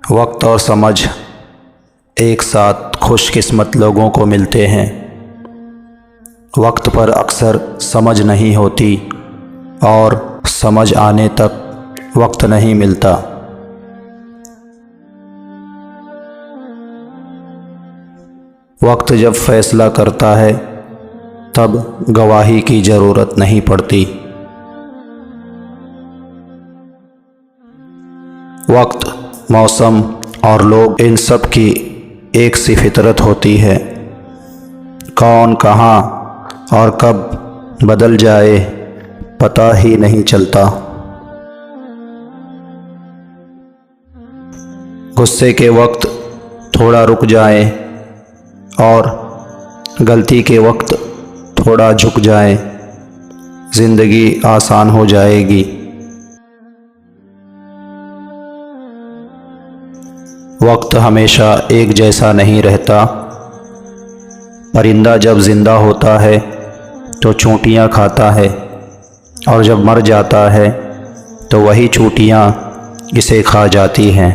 वक्त और समझ एक साथ खुशकिस्मत लोगों को मिलते हैं। वक्त पर अक्सर समझ नहीं होती और समझ आने तक वक्त नहीं मिलता। वक्त जब फैसला करता है तब गवाही की ज़रूरत नहीं पड़ती। वक्त, मौसम और लोग, इन सब की एक सी फितरत होती है। कौन, कहाँ और कब बदल जाए पता ही नहीं चलता। गुस्से के वक्त थोड़ा रुक जाए और गलती के वक्त थोड़ा झुक जाए, ज़िंदगी आसान हो जाएगी। वक्त हमेशा एक जैसा नहीं रहता। परिंदा जब ज़िंदा होता है तो चोंटियाँ खाता है और जब मर जाता है तो वही चोंटियाँ इसे खा जाती हैं।